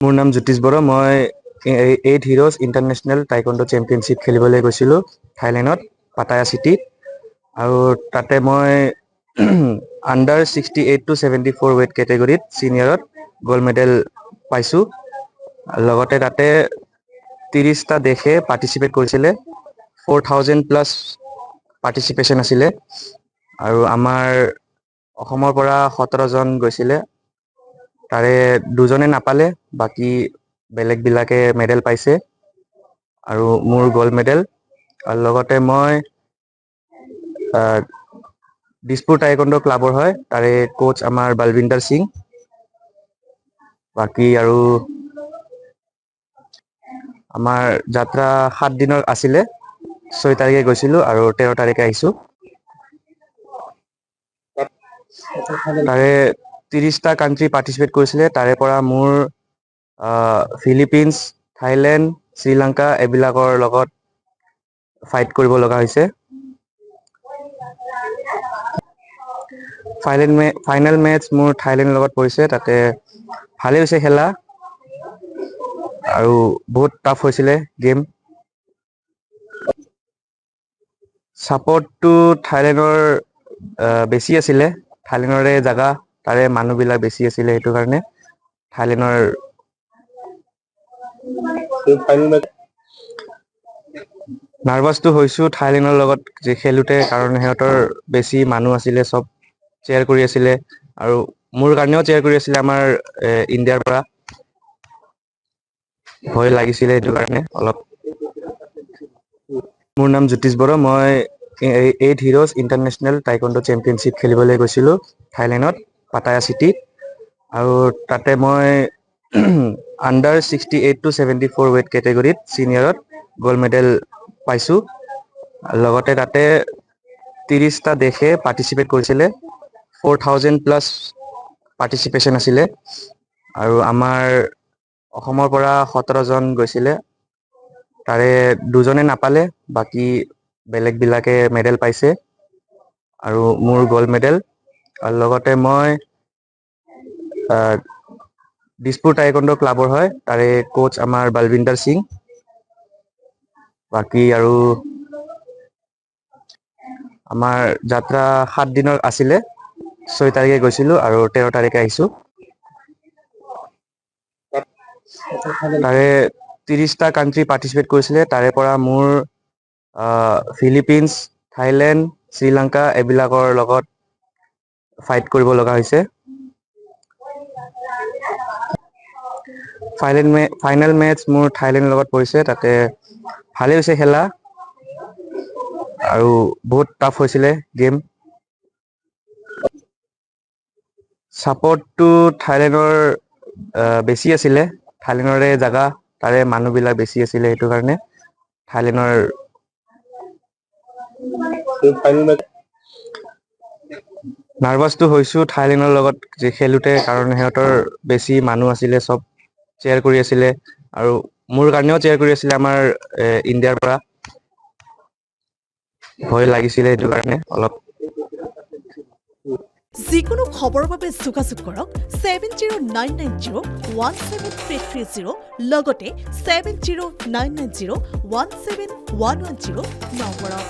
মোৰ নাম জ্যোতিষ বড়ো। মই 8 হিৰোজ ইণ্টাৰনেশ্যনেল টাইকোৱাণ্ডো চেম্পিয়নশ্বিপ খেলিবলৈ গৈছিলোঁ থাইলেণ্ডত পাটায়া চিটিত। আৰু তাতে মই আণ্ডাৰ 68 to 74 ৱেইট কেটেগৰীত ছিনিয়ৰত গ'ল্ড মেডেল পাইছোঁ। লগতে তাতে 30টা দেশে পাৰ্টিচিপেট কৰিছিলে। 4000 প্লাছ পাৰ্টিচিপেশ্যন আছিলে। আৰু আমাৰ অসমৰ পৰা 17জন গৈছিলে। তাৰে 2জনে নাপালে, বাকী বেলেগবিলাকে মেডেল পাইছে আৰু মোৰ গ'ল্ড মেডেল। আৰু লগতে মই দিছপুৰ টাইকোৱাণ্ডো ক্লাবৰ হয়, তাৰে কোচ আমাৰ বলবিন্দৰ সিং। বাকী আৰু আমাৰ যাত্ৰা 7 দিনৰ আছিলে। 6 তাৰিখে গৈছিলোঁ আৰু 13 তাৰিখে আহিছোঁ। তাৰে 30টা কাণ্ট্ৰি পাৰ্টিচিপেট কৰিছিলে। তাৰে পৰা মোৰ ফিলিপিনছ, থাইলেণ্ড, শ্ৰীলংকা এইবিলাকৰ লগত ফাইট কৰিব লগা হৈছে। ফাইনেল মেটচ মোৰ থাইলেণ্ডৰ লগত পৰিছে। তাতে ভালেই হৈছে খেলা আৰু বহুত টাফ হৈছিলে গেম। ছাপৰ্টটো থাইলেণ্ডৰ বেছি আছিলে। থাইলেণ্ডৰে জেগা, তাৰে মানুহবিলাক বেছি আছিলে, সেইটো কাৰণে থাইলেণ্ডৰ নাৰ্ভাছটো হৈছোঁ থাইলেণ্ডৰ লগত যে খেলোঁতে, কাৰণ সিহঁতৰ বেছি মানুহ আছিলে, চব চেয়াৰ কৰি আছিলে আৰু মোৰ কাৰণেও চেয়াৰ কৰি আছিলে আমাৰ ইণ্ডিয়াৰ পৰা। ভয় লাগিছিলে সেইটো কাৰণে অলপ। মোৰ নাম জ্যোতিষ বড়ো। মই 8 হিৰোজ ইণ্টাৰনেশ্যনেল টাইকোৱাণ্ডো চেম্পিয়নশ্বিপ খেলিবলৈ গৈছিলোঁ থাইলেণ্ডত পাটায়া চিটিত। আৰু তাতে মই আণ্ডাৰ 68 to 74 ৱেইট কেটেগৰীত ছিনিয়ৰত গ'ল্ড মেডেল পাইছোঁ। লগতে তাতে 30টা দেশে পাৰ্টিচিপেট কৰিছিলে। 4000 প্লাছ পাৰ্টিচিপেশ্যন আছিলে। আৰু আমাৰ অসমৰ পৰা 17জন গৈছিলে। তাৰে 2জনে নাপালে, বাকী বেলেগবিলাকে মেডেল পাইছে আৰু মোৰ গ'ল্ড মেডেল। আৰু লগতে মই দিছপুৰ টাইকোৱাণ্ডো ক্লাবৰ হয়, তাৰে কোচ আমাৰ বলবিন্দৰ সিং। বাকী আৰু আমাৰ যাত্ৰা 7 দিনৰ আছিলে। 6 তাৰিখে গৈছিলোঁ আৰু 13 তাৰিখে আহিছোঁ। তাৰে 30টা কাণ্ট্ৰি পাৰ্টিচিপেট কৰিছিলে। তাৰে পৰা মোৰ ফিলিপিনছ, থাইলেণ্ড, শ্ৰীলংকা এইবিলাকৰ লগত ফাইট কৰিব লগা হৈছে। ফাইনেল মেটচ মোৰ থাইলেণ্ডৰ লগত পৰিছে। তাতে ভালেই হৈছে খেলা আৰু বহুত টাফ হৈছিলে গেম। ছাপৰ্টটো থাইলেণ্ডৰ বেছি আছিলে। থাইলেণ্ডৰে জেগা, তাৰে মানুহবিলাক বেছি আছিলে, সেইটো কাৰণে থাইলেণ্ডৰ নাৰ্ভাছটো হৈছোঁ থাইলেণ্ডৰ লগত যে খেলোঁতে, কাৰণ সিহঁতৰ বেছি মানুহ আছিলে, চব চেয়াৰ কৰি আছিলে আৰু মোৰ কাৰণেও চেয়াৰ কৰি আছিলে আমাৰ ইণ্ডিয়াৰ পৰা। ভয় লাগিছিলে সেইটো কাৰণে অলপ। যিকোনো খবৰৰ বাবে যোগাযোগ কৰক 7099017330 লগতে 7099017110 নম্বৰত।